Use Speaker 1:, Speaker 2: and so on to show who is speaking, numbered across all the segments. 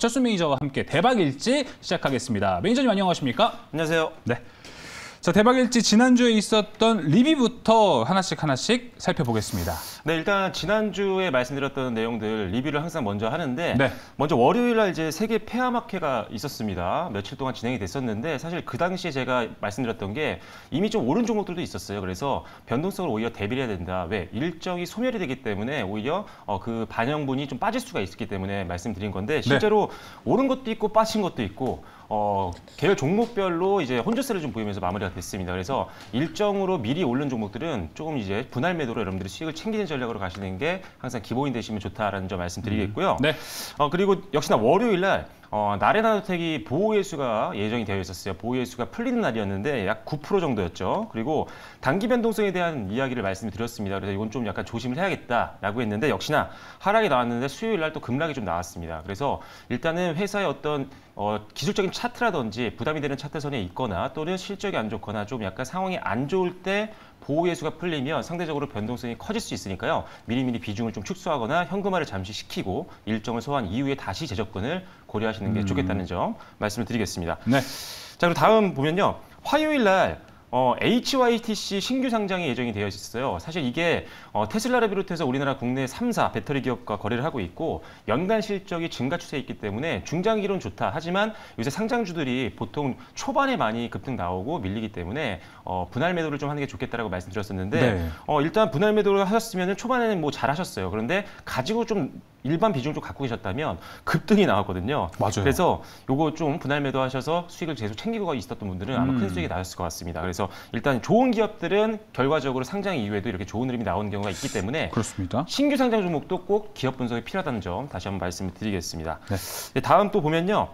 Speaker 1: 최수 매니저와 함께 대박일지 시작하겠습니다. 매니저님 안녕하십니까?
Speaker 2: 안녕하세요.
Speaker 1: 네. 자, 대박일지 지난주에 있었던 리뷰부터 하나씩 살펴보겠습니다.
Speaker 2: 네, 일단 지난주에 말씀드렸던 내용들 리뷰를 항상 먼저 하는데
Speaker 1: 네.
Speaker 2: 먼저 월요일 날 이제 세계 폐암학회가 있었습니다. 며칠 동안 진행이 됐었는데 사실 그 당시에 제가 말씀드렸던 게 이미 좀 오른 종목들도 있었어요. 그래서 변동성을 오히려 대비를 해야 된다. 왜? 일정이 소멸이 되기 때문에 오히려 그 반영분이 좀 빠질 수가 있기 때문에 말씀드린 건데 실제로 오른 것도 있고 빠진 것도 있고 계열 종목별로 이제 혼조세를 좀 보이면서 마무리가 됐습니다. 그래서 일정으로 미리 오른 종목들은 조금 이제 분할 매도로 여러분들이 수익을 챙기는 전략으로 가시는 게 항상 기본이 되시면 좋다라는 점 말씀드리겠고요.
Speaker 1: 네.
Speaker 2: 그리고 역시나 월요일 날 나래나노텍이 보호예수가 예정이 되어 있었어요. 보호예수가 풀리는 날이었는데 약 9% 정도였죠. 그리고 단기 변동성에 대한 이야기를 말씀드렸습니다. 그래서 이건 좀 약간 조심을 해야겠다라고 했는데 역시나 하락이 나왔는데 수요일 날 또 급락이 좀 나왔습니다. 그래서 일단은 회사의 어떤 기술적인 차트라든지 부담이 되는 차트선에 있거나 또는 실적이 안 좋거나 좀 약간 상황이 안 좋을 때 보호예수가 풀리면 상대적으로 변동성이 커질 수 있으니까요. 미리미리 비중을 좀 축소하거나 현금화를 잠시 시키고 일정을 소화한 이후에 다시 재접근을 고려하시는 게 좋겠다는 점 말씀을 드리겠습니다.
Speaker 1: 네.
Speaker 2: 자, 그리고 다음 보면요. 화요일 날 HYTC 신규 상장이 예정이 되어 있었어요. 사실 이게 테슬라를 비롯해서 우리나라 국내 3사 배터리 기업과 거래를 하고 있고 연간 실적이 증가 추세에 있기 때문에 중장기로는 좋다. 하지만 요새 상장주들이 보통 초반에 많이 급등 나오고 밀리기 때문에 분할 매도를 좀 하는 게 좋겠다라고 말씀드렸었는데
Speaker 1: 네.
Speaker 2: 일단 분할 매도를 하셨으면 초반에는 뭐 잘하셨어요. 그런데 가지고 좀 일반 비중 좀 갖고 계셨다면 급등이 나왔거든요.
Speaker 1: 맞아요.
Speaker 2: 그래서 요거 좀 분할 매도하셔서 수익을 계속 챙기고 있었던 분들은 아마 큰 수익이 나셨을 것 같습니다. 그래서 일단 좋은 기업들은 결과적으로 상장 이후에도 이렇게 좋은 흐름이 나오는 경우가 있기 때문에
Speaker 1: 그렇습니다.
Speaker 2: 신규 상장 종목도 꼭 기업 분석이 필요하다는 점 다시 한번 말씀을 드리겠습니다.
Speaker 1: 네.
Speaker 2: 다음 또 보면요.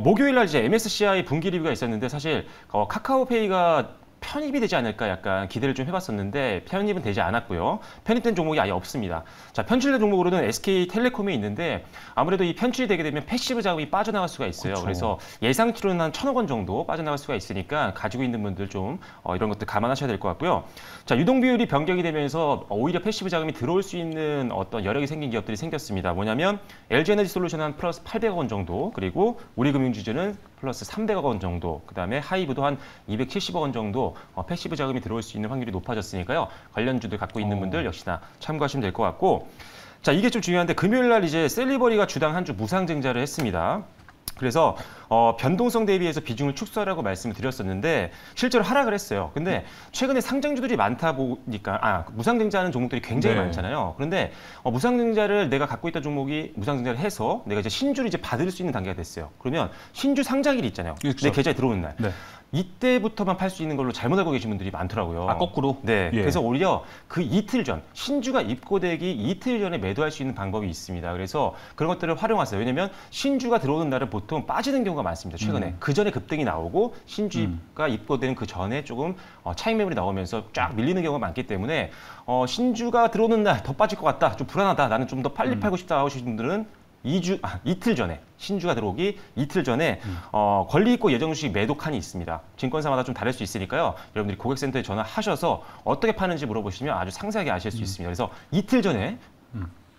Speaker 2: 목요일 날 이제 MSCI 분기 리뷰가 있었는데 사실 카카오페이가 편입이 되지 않을까 약간 기대를 좀 해봤었는데 편입은 되지 않았고요. 편입된 종목이 아예 없습니다. 자, 편출된 종목으로는 SK텔레콤이 있는데 아무래도 이 편출이 되게 되면 패시브 자금이 빠져나갈 수가 있어요.
Speaker 1: 그렇죠.
Speaker 2: 그래서 예상치로는 한 1,000억 원 정도 빠져나갈 수가 있으니까 가지고 있는 분들 좀 이런 것들 감안하셔야 될 것 같고요. 자, 유동 비율이 변경이 되면서 오히려 패시브 자금이 들어올 수 있는 어떤 여력이 생긴 기업들이 생겼습니다. 뭐냐면 LG에너지솔루션은 한 플러스 800억 원 정도, 그리고 우리금융지주는 플러스 300억 원 정도, 그다음에 하이브도 한 270억 원 정도 패시브 자금이 들어올 수 있는 확률이 높아졌으니까요. 관련주들 갖고 있는 분들 역시나 참고하시면 될 것 같고, 자, 이게 좀 중요한데 금요일 날 이제 셀리버리가 주당 한 주 무상증자를 했습니다. 그래서 변동성 대비해서 비중을 축소하라고 말씀을 드렸었는데 실제로 하락을 했어요. 근데 최근에 상장주들이 많다 보니까 무상증자하는 종목들이 굉장히 많잖아요. 그런데 무상증자를 내가 갖고 있던 종목이 무상증자를 해서 내가 이제 신주를 이제 받을 수 있는 단계가 됐어요. 그러면 신주 상장일이 있잖아요.
Speaker 1: 그렇죠.
Speaker 2: 내 계좌에 들어오는 날.
Speaker 1: 네.
Speaker 2: 이때부터만 팔 수 있는 걸로 잘못 알고 계신 분들이 많더라고요.
Speaker 1: 거꾸로?
Speaker 2: 네.
Speaker 1: 예.
Speaker 2: 그래서 오히려 그 이틀 전, 신주가 입고되기 이틀 전에 매도할 수 있는 방법이 있습니다. 그래서 그런 것들을 활용하세요. 왜냐면 신주가 들어오는 날은 보통 빠지는 경우가 많습니다. 최근에. 그 전에 급등이 나오고 신주가 입고되는 그 전에 조금 차익 매물이 나오면서 쫙 밀리는 경우가 많기 때문에 신주가 들어오는 날 더 빠질 것 같다. 좀 불안하다. 나는 좀 더 빨리 팔고 싶다 하시는 분들은 이틀 전에, 신주가 들어오기 이틀 전에 권리 있고 예정 주식 매도 칸이 있습니다. 증권사마다 좀 다를 수 있으니까요. 여러분들이 고객센터에 전화하셔서 어떻게 파는지 물어보시면 아주 상세하게 아실 수 있습니다. 그래서 이틀 전에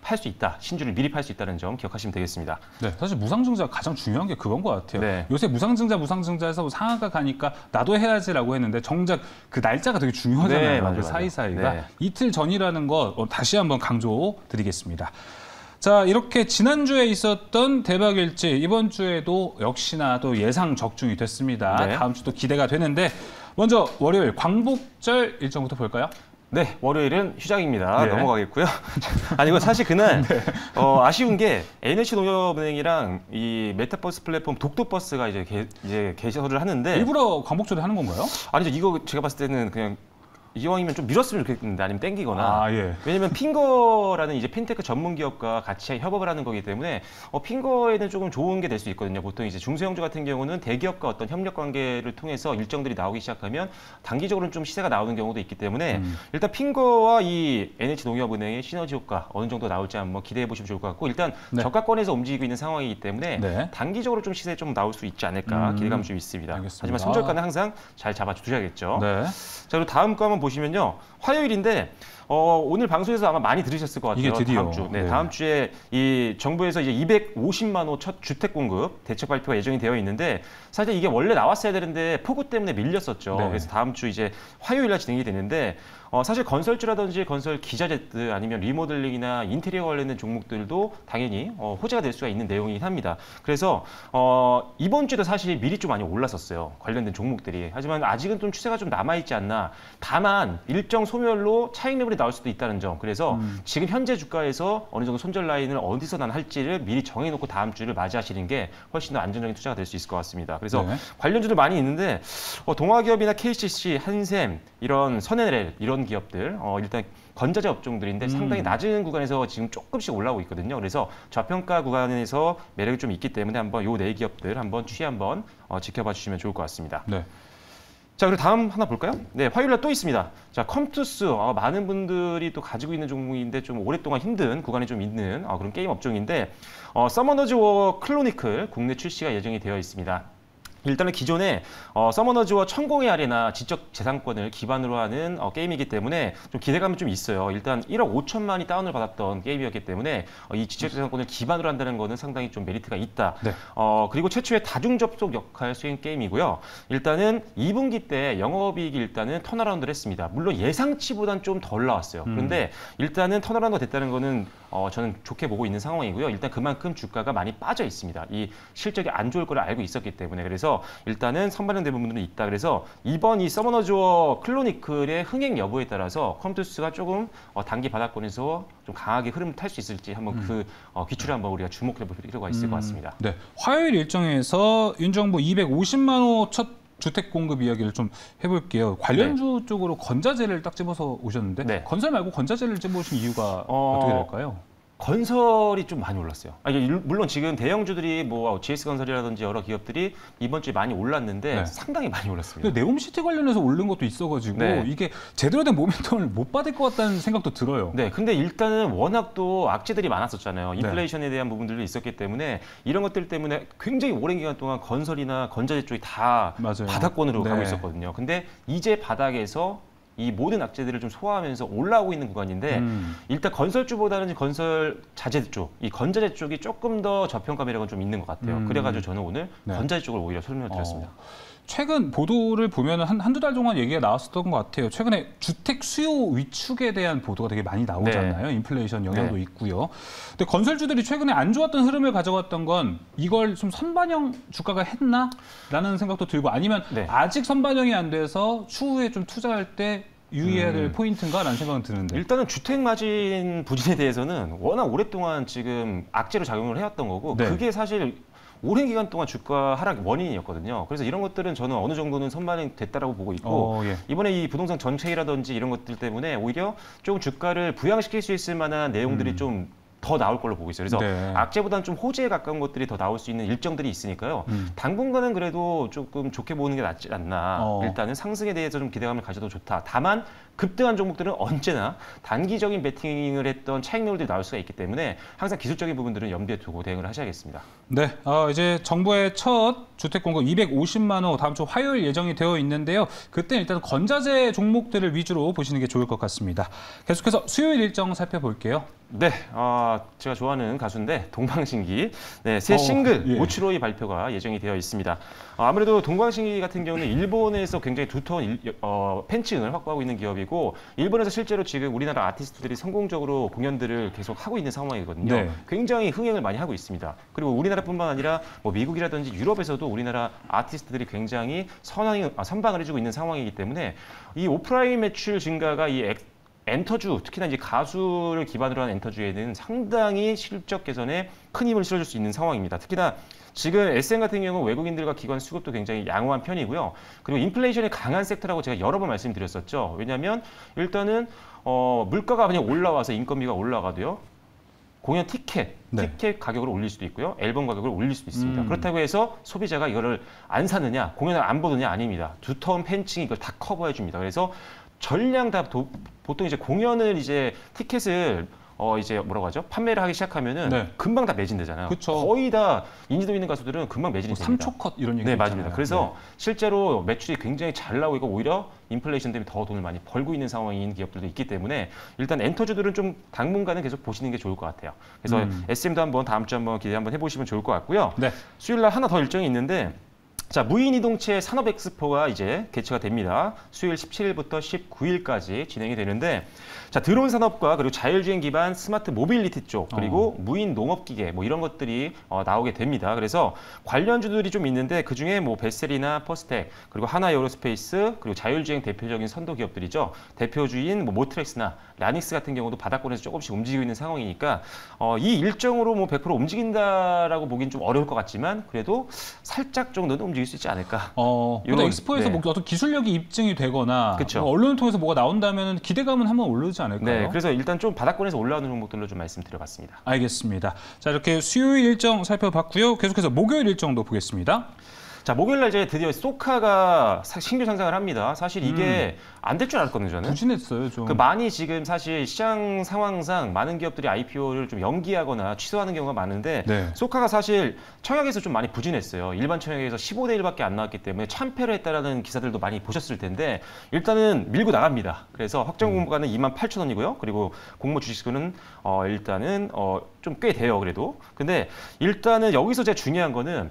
Speaker 2: 팔 수 있다. 신주를 미리 팔 수 있다는 점 기억하시면 되겠습니다.
Speaker 1: 네, 사실 무상증자가 가장 중요한 게 그건 것 같아요.
Speaker 2: 네.
Speaker 1: 요새 무상증자에서 상한가 가니까 나도 해야지라고 했는데 정작 그 날짜가 되게 중요하잖아요.
Speaker 2: 네, 맞아요,
Speaker 1: 그
Speaker 2: 맞아요.
Speaker 1: 사이사이가.
Speaker 2: 네.
Speaker 1: 이틀 전이라는 거 다시 한번 강조드리겠습니다. 자, 이렇게 지난주에 있었던 대박일지 이번 주에도 역시나 또 예상 적중이 됐습니다.
Speaker 2: 네.
Speaker 1: 다음 주도 기대가 되는데 먼저 월요일 광복절 일정부터 볼까요?
Speaker 2: 네, 월요일은 휴장입니다.
Speaker 1: 네.
Speaker 2: 넘어가겠고요. 아니고 사실 그날 아쉬운 게 NH농협은행이랑 이 메타버스 플랫폼 독도버스가 이제 개설을 하는데
Speaker 1: 일부러 광복절에 하는 건가요?
Speaker 2: 아니죠. 이거 제가 봤을 때는 그냥 이왕이면 좀 밀었으면 좋겠는데 아니면 땡기거나.
Speaker 1: 예.
Speaker 2: 왜냐면 핑거라는 이제 핀테크 전문 기업과 같이 협업을 하는 거기 때문에 핑거에는 조금 좋은 게 될 수 있거든요. 보통 이제 중소형주 같은 경우는 대기업과 어떤 협력 관계를 통해서 일정들이 나오기 시작하면 단기적으로는 좀 시세가 나오는 경우도 있기 때문에 일단 핑거와 이 NH농협은행의 시너지 효과 어느 정도 나올지 한번 기대해 보시면 좋을 것 같고, 일단
Speaker 1: 네.
Speaker 2: 저가권에서 움직이고 있는 상황이기 때문에
Speaker 1: 네.
Speaker 2: 단기적으로 좀 시세 좀 나올 수 있지 않을까 기대감 좀 있습니다.
Speaker 1: 알겠습니다.
Speaker 2: 하지만 손절가는 항상 잘 잡아 주셔야겠죠.
Speaker 1: 네.
Speaker 2: 자, 그리고 다음 거 한번 보시면요. 화요일인데 오늘 방송에서 아마 많이 들으셨을 것 같아요.
Speaker 1: 이게 드디어.
Speaker 2: 다음 주. 네,
Speaker 1: 네.
Speaker 2: 다음 주에 이 정부에서 이제 250만 호 첫 주택 공급 대책 발표가 예정이 되어 있는데 사실 이게 원래 나왔어야 되는데 폭우 때문에 밀렸었죠.
Speaker 1: 네.
Speaker 2: 그래서 다음 주 이제 화요일 날 진행이 되는데 사실 건설주라든지 건설 기자재들 아니면 리모델링이나 인테리어 관련된 종목들도 당연히 호재가 될 수가 있는 내용이긴 합니다. 그래서 이번 주에도 사실 미리 좀 많이 올랐었어요. 관련된 종목들이. 하지만 아직은 좀 추세가 좀 남아있지 않나. 다만 일정 소멸로 차익 매물이 나올 수도 있다는 점. 그래서 지금 현재 주가에서 어느 정도 손절 라인을 어디서 난 할지를 미리 정해놓고 다음 주를 맞이하시는 게 훨씬 더 안정적인 투자가 될 수 있을 것 같습니다. 그래서
Speaker 1: 네.
Speaker 2: 관련주들 많이 있는데 동화기업이나 KCC, 한샘, 이런 선NL 이런 기업들 일단 건자재 업종들인데 상당히 낮은 구간에서 지금 조금씩 올라오고 있거든요. 그래서 저평가 구간에서 매력이 좀 있기 때문에 한번 요 네 기업들 한번 추이 한번 지켜봐 주시면 좋을 것 같습니다.
Speaker 1: 네.
Speaker 2: 자, 그리고 다음 하나 볼까요? 네, 화요일날 또 있습니다. 자, 컴투스 많은 분들이 또 가지고 있는 종목인데 좀 오랫동안 힘든 구간이 좀 있는 그런 게임 업종인데 서머너즈 워 클로니클 국내 출시가 예정이 되어 있습니다. 일단은 기존에 서머너즈 워 천공의 아레나 지적 재산권을 기반으로 하는 게임이기 때문에 좀 기대감이 좀 있어요. 일단 1억 5천만이 다운을 받았던 게임이었기 때문에 이 지적 재산권을 기반으로 한다는 거는 상당히 좀 메리트가 있다.
Speaker 1: 네.
Speaker 2: 그리고 최초의 다중 접속 역할 수행 게임이고요. 일단은 2분기 때 영업이익이 일단은 턴어라운드를 했습니다. 물론 예상치보단 좀 덜 나왔어요. 그런데 일단은 턴어라운드가 됐다는 거는 저는 좋게 보고 있는 상황이고요. 일단 그만큼 주가가 많이 빠져 있습니다. 이 실적이 안 좋을 거를 알고 있었기 때문에. 그래서 일단은 선반영된 부분들은 있다. 그래서 이번 이 서머너즈 워 클로니클의 흥행 여부에 따라서 컴투스가 조금 단기 바닥권에서 좀 강하게 흐름을 탈 수 있을지 한번 그 기출을 한번 우리가 주목해 볼 필요가 있을 것 같습니다.
Speaker 1: 네. 화요일 일정에서 윤 정부 250만 호 첫 주택 공급 이야기를 좀 해볼게요. 관련주 쪽으로 건자재를 딱 집어서 오셨는데
Speaker 2: 네.
Speaker 1: 건설 말고 건자재를 집어오신 이유가 어떻게 될까요?
Speaker 2: 건설이 좀 많이 올랐어요. 물론 지금 대형주들이 뭐 GS건설이라든지 여러 기업들이 이번 주에 많이 올랐는데
Speaker 1: 네.
Speaker 2: 상당히 많이 올랐습니다.
Speaker 1: 근데 네옴시티 관련해서 오른 것도 있어가지고
Speaker 2: 네.
Speaker 1: 이게 제대로 된 모멘텀을 못 받을 것 같다는 생각도 들어요.
Speaker 2: 네, 근데 일단은 워낙 또 악재들이 많았었잖아요. 인플레이션에 대한 부분들도 있었기 때문에 이런 것들 때문에 굉장히 오랜 기간 동안 건설이나 건자재 쪽이 다
Speaker 1: 맞아요.
Speaker 2: 바닥권으로
Speaker 1: 네.
Speaker 2: 가고 있었거든요. 근데 이제 바닥에서 이 모든 악재들을 좀 소화하면서 올라오고 있는 구간인데 일단 건설주보다는 건설 자재 쪽, 이 건자재 쪽이 조금 더 저평가 매력은 좀 있는 것 같아요. 그래가지고 저는 오늘
Speaker 1: 네.
Speaker 2: 건자재 쪽을 오히려 설명을 드렸습니다.
Speaker 1: 최근 보도를 보면 한두 달 동안 얘기가 나왔었던 것 같아요. 최근에 주택 수요 위축에 대한 보도가 되게 많이 나오잖아요.
Speaker 2: 네.
Speaker 1: 인플레이션 영향도
Speaker 2: 네.
Speaker 1: 있고요. 근데 건설주들이 최근에 안 좋았던 흐름을 가져갔던 건 이걸 좀 선반영 주가가 했나? 라는 생각도 들고 아니면
Speaker 2: 네.
Speaker 1: 아직 선반영이 안 돼서 추후에 좀 투자할 때 유의해야 될 포인트인가? 라는 생각은 드는데.
Speaker 2: 일단은 주택 마진 부진에 대해서는 워낙 오랫동안 지금 악재로 작용을 해왔던 거고
Speaker 1: 네.
Speaker 2: 그게 사실 오랜 기간 동안 주가 하락 원인이었거든요. 그래서 이런 것들은 저는 어느 정도는 선반영 됐다라고 보고 있고
Speaker 1: 예.
Speaker 2: 이번에 이 부동산 정책이라든지 이런 것들 때문에 오히려 조금 주가를 부양시킬 수 있을 만한 내용들이 좀 더 나올 걸로 보고 있어요. 그래서
Speaker 1: 네.
Speaker 2: 악재보다는 좀 호재에 가까운 것들이 더 나올 수 있는 일정들이 있으니까요. 당분간은 그래도 조금 좋게 보는 게 낫지 않나. 일단은 상승에 대해서 좀 기대감을 가져도 좋다. 다만 급등한 종목들은 언제나 단기적인 베팅을 했던 차익 매물들이 나올 수가 있기 때문에 항상 기술적인 부분들은 염두에 두고 대응을 하셔야겠습니다.
Speaker 1: 네, 이제 정부의 첫 주택 공급 250만 호 다음 주 화요일 예정이 되어 있는데요. 그때 일단 건자재 종목들을 위주로 보시는 게 좋을 것 같습니다. 계속해서 수요일 일정 살펴볼게요.
Speaker 2: 네, 제가 좋아하는 가수인데 동방신기 네, 새 싱글
Speaker 1: 예.
Speaker 2: 오츠로이 발표가 예정이 되어 있습니다. 아무래도 동방신기 같은 경우는 일본에서 굉장히 두터운 팬층을 확보하고 있는 기업이고 일본에서 실제로 지금 우리나라 아티스트들이 성공적으로 공연들을 계속 하고 있는 상황이거든요.
Speaker 1: 네.
Speaker 2: 굉장히 흥행을 많이 하고 있습니다. 그리고 우리나라뿐만 아니라 뭐 미국이라든지 유럽에서도 우리나라 아티스트들이 굉장히 선방을 해주고 있는 상황이기 때문에 이 오프라인 매출 증가가 이 엔터주, 특히나 이제 가수를 기반으로 한 엔터주에는 상당히 실적 개선에 큰 힘을 실어줄 수 있는 상황입니다. 특히나 지금 SM 같은 경우는 외국인들과 기관 수급도 굉장히 양호한 편이고요. 그리고 인플레이션이 강한 섹터라고 제가 여러 번 말씀드렸었죠. 왜냐하면 일단은 물가가 그냥 올라와서 인건비가 올라가도요. 공연 티켓 가격을 올릴 수도 있고요. 앨범 가격을 올릴 수도 있습니다. 그렇다고 해서 소비자가 이거를 안 사느냐, 공연을 안 보느냐 아닙니다. 두터운 팬층이 이걸 다 커버해 줍니다. 그래서 전량 다 보통 이제 공연을 이제 티켓을 이제 뭐라고 하죠? 판매를 하기 시작하면은
Speaker 1: 네.
Speaker 2: 금방 다 매진되잖아요.
Speaker 1: 그쵸.
Speaker 2: 거의 다 인지도 있는 가수들은 금방 매진이 됩니다.
Speaker 1: 3초 컷 이런 얘기
Speaker 2: 네,
Speaker 1: 있잖아요.
Speaker 2: 맞습니다. 그래서 실제로 매출이 굉장히 잘 나오고 오히려 인플레이션 때문에 더 돈을 많이 벌고 있는 상황인 기업들도 있기 때문에 일단 엔터주들은 좀 당분간은 계속 보시는 게 좋을 것 같아요. 그래서 SM도 한번 다음 주 한번 기대 한번 해보시면 좋을 것 같고요.
Speaker 1: 네.
Speaker 2: 수요일 날 하나 더 일정이 있는데 자, 무인이동체 산업엑스포가 이제 개최가 됩니다. 수요일 17일부터 19일까지 진행이 되는데 자, 드론 산업과 그리고 자율주행 기반 스마트 모빌리티 쪽 그리고 무인 농업기계 뭐 이런 것들이 나오게 됩니다. 그래서 관련주들이 좀 있는데 그중에 뭐 베셀이나 퍼스텍 그리고 하나 에어로스페이스 그리고 자율주행 대표적인 선도 기업들이죠. 대표주인 뭐 모트렉스나 라닉스 같은 경우도 바닥권에서 조금씩 움직이고 있는 상황이니까 이 일정으로 뭐 100% 움직인다라고 보기는 좀 어려울 것 같지만 그래도 살짝 정도는 움직일 수 있지 않을까.
Speaker 1: 근데 엑스포에서 뭐 어떤 기술력이 입증이 되거나
Speaker 2: 그쵸.
Speaker 1: 뭐 언론을 통해서 뭐가 나온다면 기대감은 한번 오르지 않을까요?
Speaker 2: 네, 그래서 일단 좀 바닥권에서 올라오는 종목들로 좀 말씀드려봤습니다.
Speaker 1: 알겠습니다. 자, 이렇게 수요일 일정 살펴봤고요. 계속해서 목요일 일정도 보겠습니다.
Speaker 2: 자, 목요일 날 이제 드디어 소카가 신규 상장을 합니다. 사실 이게 안 될 줄 알았거든요, 저는.
Speaker 1: 부진했어요, 좀.
Speaker 2: 많이 지금 사실 시장 상황상 많은 기업들이 IPO를 좀 연기하거나 취소하는 경우가 많은데
Speaker 1: 네.
Speaker 2: 소카가 사실 청약에서 좀 많이 부진했어요. 일반 청약에서 15대 1밖에 안 나왔기 때문에 참패를 했다라는 기사들도 많이 보셨을 텐데 일단은 밀고 나갑니다. 그래서 확정 공모가는 28,000원이고요. 그리고 공모 주식수는 일단은 좀 꽤 돼요, 그래도. 근데 일단은 여기서 제일 중요한 거는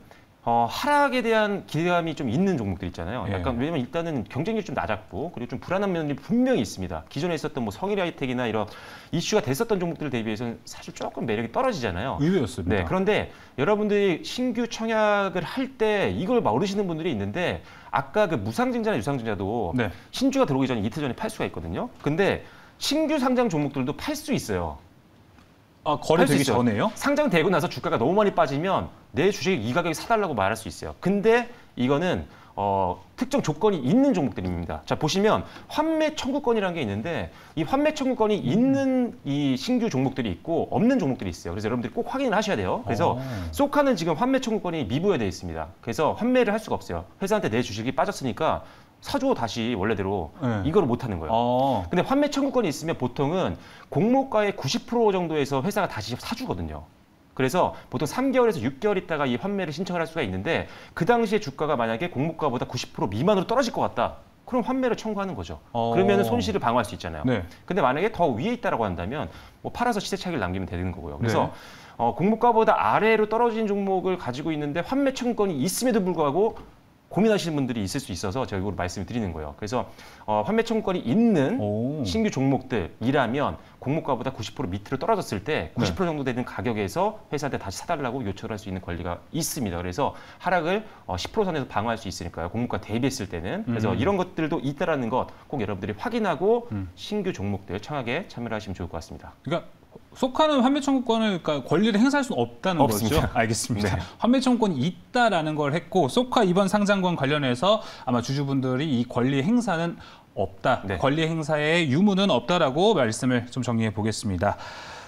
Speaker 2: 하락에 대한 기대감이 좀 있는 종목들 있잖아요. 약간 왜냐면 일단은 경쟁률이 좀 낮았고 그리고 좀 불안한 면이 분명히 있습니다. 기존에 있었던 뭐 성일 하이텍이나 이런 이슈가 됐었던 종목들 대비해서는 사실 조금 매력이 떨어지잖아요.
Speaker 1: 의외였습니다.
Speaker 2: 네, 그런데 여러분들이 신규 청약을 할 때 이걸 모르시는 분들이 있는데 아까 그 무상증자나 유상증자도
Speaker 1: 네.
Speaker 2: 신주가 들어오기 전에 이틀 전에 팔 수가 있거든요. 근데 신규 상장 종목들도 팔 수 있어요.
Speaker 1: 거래되기 전에요?
Speaker 2: 상장되고 나서 주가가 너무 많이 빠지면 내 주식 이 가격에 사달라고 말할 수 있어요. 근데 이거는 특정 조건이 있는 종목들입니다. 자, 보시면 환매 청구권이라는 게 있는데 이 환매 청구권이 있는 이 신규 종목들이 있고 없는 종목들이 있어요. 그래서 여러분들이 꼭 확인을 하셔야 돼요. 그래서 소카는 지금 환매 청구권이 미부여되어 있습니다. 그래서 환매를 할 수가 없어요. 회사한테 내 주식이 빠졌으니까 사줘 다시 원래대로 이거를 못 하는 거예요. 근데 환매 청구권이 있으면 보통은 공모가의 90% 정도에서 회사가 다시 사주거든요. 그래서 보통 3개월에서 6개월 있다가 이 환매를 신청을 할 수가 있는데 그 당시에 주가가 만약에 공모가보다 90% 미만으로 떨어질 것 같다. 그럼 환매를 청구하는 거죠. 그러면 손실을 방어할 수 있잖아요.
Speaker 1: 네.
Speaker 2: 근데 만약에 더 위에 있다라고 한다면 뭐 팔아서 시세 차익을 남기면 되는 거고요. 그래서 공모가보다 아래로 떨어진 종목을 가지고 있는데 환매 청구권이 있음에도 불구하고 고민하시는 분들이 있을 수 있어서 제가 이걸 말씀을 드리는 거예요. 그래서 환매 청구권이 있는 신규 종목들이라면 공모가보다 90% 밑으로 떨어졌을 때 90% 정도 되는 가격에서 회사한테 다시 사달라고 요청을 할 수 있는 권리가 있습니다. 그래서 하락을 10% 선에서 방어할 수 있으니까요. 공모가 대비했을 때는. 그래서 이런 것들도 있다라는 것 꼭 여러분들이 확인하고 신규 종목들 청약에 참여를 하시면 좋을 것 같습니다.
Speaker 1: 그러니까 소카는 환매 청구권을 그러니까 권리를 행사할 수는 없다는
Speaker 2: 없습니다.
Speaker 1: 거죠. 알겠습니다.
Speaker 2: 네.
Speaker 1: 환매 청구권이 있다라는 걸 했고 소카 이번 상장권 관련해서 아마 주주분들이 이 권리 행사는 없다.
Speaker 2: 네.
Speaker 1: 권리 행사의 유무는 없다라고 말씀을 좀 정리해 보겠습니다.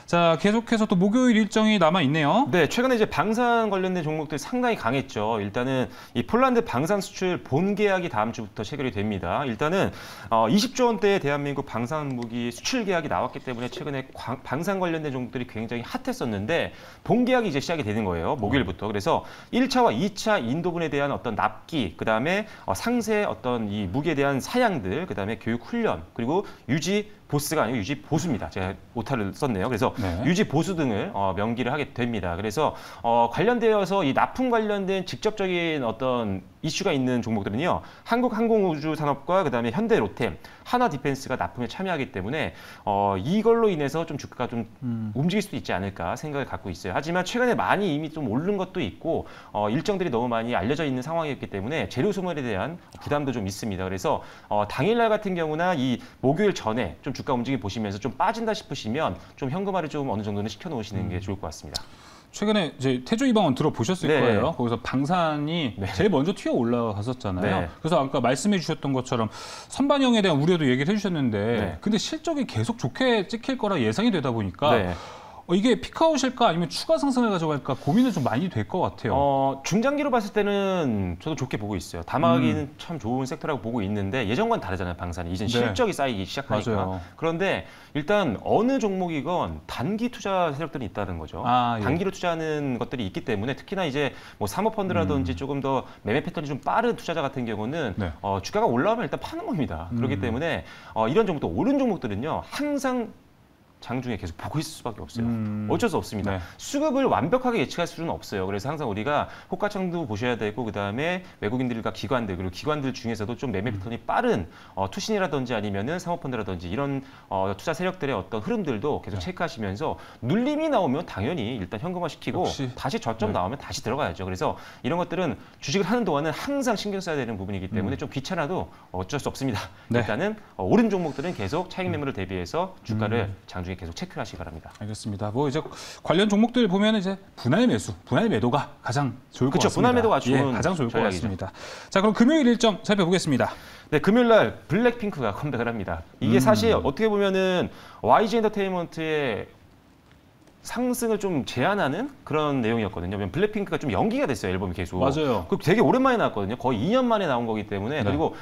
Speaker 1: 자, 계속해서 또 목요일 일정이 남아 있네요.
Speaker 2: 네, 최근에 이제 방산 관련된 종목들이 상당히 강했죠. 일단은 이 폴란드 방산 수출 본계약이 다음 주부터 체결이 됩니다. 일단은 20조 원대의 대한민국 방산 무기 수출 계약이 나왔기 때문에 최근에 방산 관련된 종목들이 굉장히 핫했었는데 본계약이 이제 시작이 되는 거예요. 목요일부터. 그래서 1차와 2차 인도분에 대한 어떤 납기, 그다음에 상세 어떤 이 무기에 대한 사양들, 그다음에 교육 훈련, 그리고 유지 보스가 아니고 유지 보수입니다. 제가 오타를 썼네요. 그래서 유지 보수 등을 명기를 하게 됩니다. 그래서 관련되어서 이 납품 관련된 직접적인 어떤 이슈가 있는 종목들은요. 한국항공우주산업과 그다음에 현대로템, 하나디펜스가 납품에 참여하기 때문에 이걸로 인해서 좀 주가가 좀 움직일 수도 있지 않을까 생각을 갖고 있어요. 하지만 최근에 많이 이미 좀 오른 것도 있고 일정들이 너무 많이 알려져 있는 상황이었기 때문에 재료 소멸에 대한 부담도 좀 있습니다. 그래서 당일날 같은 경우나 이 목요일 전에 좀 주가 움직임 보시면서 좀 빠진다 싶으시면 좀 현금화를 좀 어느 정도는 시켜놓으시는 게 좋을 것 같습니다.
Speaker 1: 최근에 이제 태조 이방원 들어보셨을 거예요. 거기서 방산이 제일 먼저 튀어 올라갔었잖아요. 그래서 아까 말씀해 주셨던 것처럼 선반영에 대한 우려도 얘기를 해주셨는데 근데 실적이 계속 좋게 찍힐 거라 예상이 되다 보니까 이게 피크아웃일까 아니면 추가 상승을 가져갈까 고민은 좀 많이 될 것 같아요.
Speaker 2: 중장기로 봤을 때는 저도 좋게 보고 있어요. 담하기는 참 좋은 섹터라고 보고 있는데 예전과는 다르잖아요, 방산이. 이젠
Speaker 1: 네.
Speaker 2: 실적이 쌓이기 시작하니까.
Speaker 1: 맞아요.
Speaker 2: 그런데 일단 어느 종목이건 단기 투자 세력들이 있다는 거죠.
Speaker 1: 예.
Speaker 2: 단기로 투자하는 것들이 있기 때문에 특히나 이제 뭐 사모펀드라든지 조금 더 매매 패턴이 좀 빠른 투자자 같은 경우는
Speaker 1: 네.
Speaker 2: 주가가 올라오면 일단 파는 겁니다. 그렇기 때문에 이런 종목도 오른 종목들은요 항상 장중에 계속 보고 있을 수밖에 없어요. 어쩔 수 없습니다.
Speaker 1: 네.
Speaker 2: 수급을 완벽하게 예측할 수는 없어요. 그래서 항상 우리가 호가창도 보셔야 되고 그다음에 외국인들과 기관들 그리고 기관들 중에서도 좀 매매 패턴이 빠른 투신이라든지 아니면은 사모펀드라든지 이런 투자 세력들의 어떤 흐름들도 계속 체크하시면서 눌림이 나오면 당연히 일단 현금화시키고
Speaker 1: 역시.
Speaker 2: 다시 저점 나오면 다시 들어가야죠. 그래서 이런 것들은 주식을 하는 동안은 항상 신경 써야 되는 부분이기 때문에 좀 귀찮아도 어쩔 수 없습니다.
Speaker 1: 네.
Speaker 2: 일단은 오른 종목들은 계속 차익 매물을 대비해서 주가를 장중에 계속 체크하시기 바랍니다.
Speaker 1: 알겠습니다. 뭐 이제 관련 종목들 보면 이제 분할 매수, 분할 매도가 가장 좋을 것
Speaker 2: 그쵸,
Speaker 1: 같습니다.
Speaker 2: 분할 매도가 좋은
Speaker 1: 가장 좋을 것
Speaker 2: 전략이죠.
Speaker 1: 같습니다. 자, 그럼 금요일 일정 살펴보겠습니다.
Speaker 2: 네, 금요일 날 블랙핑크가 컴백을 합니다. 이게 사실 어떻게 보면은 YG 엔터테인먼트의 상승을 좀 제한하는 그런 내용이었거든요. 왜냐면 블랙핑크가 좀 연기가 됐어요, 앨범이 계속.
Speaker 1: 맞아요.
Speaker 2: 그 되게 오랜만에 나왔거든요. 거의 2년 만에 나온 거기 때문에.
Speaker 1: 네.
Speaker 2: 그리고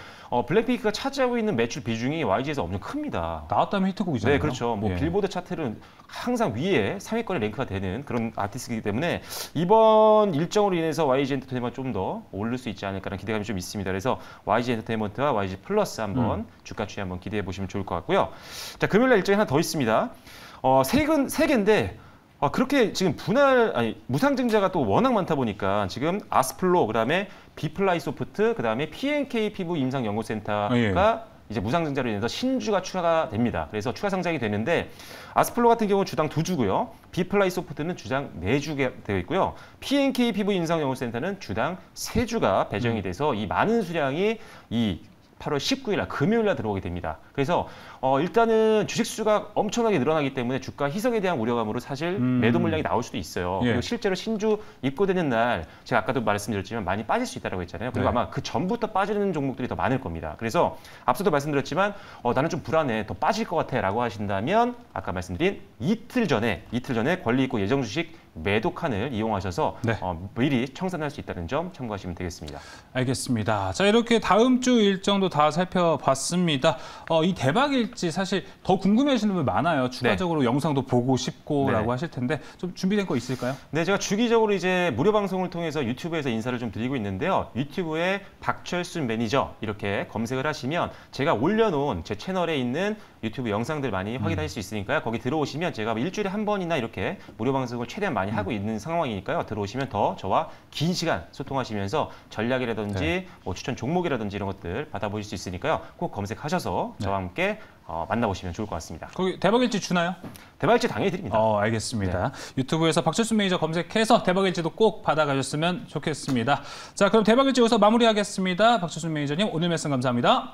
Speaker 2: 블랙핑크가 차지하고 있는 매출 비중이 YG에서 엄청 큽니다.
Speaker 1: 나왔다면 히트곡이잖아요.
Speaker 2: 네, 그렇죠. 뭐
Speaker 1: 예.
Speaker 2: 빌보드 차트는 항상 위에 상위권에 랭크가 되는 그런 아티스트이기 때문에 이번 일정으로 인해서 YG 엔터테인먼트 좀 더 오를 수 있지 않을까라는 기대감이 좀 있습니다. 그래서 YG 엔터테인먼트와 YG 플러스 한번 주가 추이 한번 기대해 보시면 좋을 것 같고요. 자, 금요일 날 일정이 하나 더 있습니다. 세 개인데 그렇게 지금 무상증자가 또 워낙 많다 보니까 지금 아스플로, 그다음에 비플라이소프트, 그다음에 PNK 피부 임상 연구센터가
Speaker 1: 예.
Speaker 2: 이제 무상증자로 인해서 신주가 추가가 됩니다. 그래서 추가 상장이 되는데 아스플로 같은 경우는 주당 2주고요. 비플라이소프트는 주당 4주가 되어 있고요. PNK 피부 임상 연구센터는 주당 3주가 배정이 돼서 이 많은 수량이 이 8월 19일 날 금요일 날 들어오게 됩니다. 그래서 일단은 주식 수가 엄청나게 늘어나기 때문에 주가 희석에 대한 우려감으로 사실 매도 물량이 나올 수도 있어요.
Speaker 1: 예.
Speaker 2: 그리고 실제로 신주 입고되는 날 제가 아까도 말씀드렸지만 많이 빠질 수 있다고 했잖아요. 그리고
Speaker 1: 네.
Speaker 2: 아마 그 전부터 빠지는 종목들이 더 많을 겁니다. 그래서 앞서도 말씀드렸지만 나는 좀 불안해, 더 빠질 것 같아라고 하신다면 아까 말씀드린 이틀 전에 권리 있고 예정 주식 매도 칸을 이용하셔서
Speaker 1: 네.
Speaker 2: 미리 청산할 수 있다는 점 참고하시면 되겠습니다.
Speaker 1: 알겠습니다. 자, 이렇게 다음 주 일정도 다 살펴봤습니다. 이 대박일지 사실 더 궁금해하시는 분 많아요. 추가적으로 영상도 보고 싶고라고
Speaker 2: 네.
Speaker 1: 하실 텐데 좀 준비된 거 있을까요?
Speaker 2: 네, 제가 주기적으로 이제 무료 방송을 통해서 유튜브에서 인사를 좀 드리고 있는데요. 유튜브에 박철순 매니저 이렇게 검색을 하시면 제가 올려놓은 제 채널에 있는 유튜브 영상들 많이 확인하실 수 있으니까요. 거기 들어오시면 제가 일주일에 한 번이나 이렇게 무료 방송을 최대한 많이 하고 있는 상황이니까요. 들어오시면 더 저와 긴 시간 소통하시면서 전략이라든지
Speaker 1: 네.
Speaker 2: 뭐 추천 종목이라든지 이런 것들 받아보실 수 있으니까요. 꼭 검색하셔서 저와 함께 만나보시면 좋을 것 같습니다.
Speaker 1: 거기 대박일지 주나요?
Speaker 2: 대박일지 당연히 드립니다.
Speaker 1: 알겠습니다. 유튜브에서 박철순 매니저 검색해서 대박일지도 꼭 받아가셨으면 좋겠습니다. 자, 그럼 대박일지 여기서 마무리하겠습니다. 박철순 매니저님 오늘 말씀 감사합니다.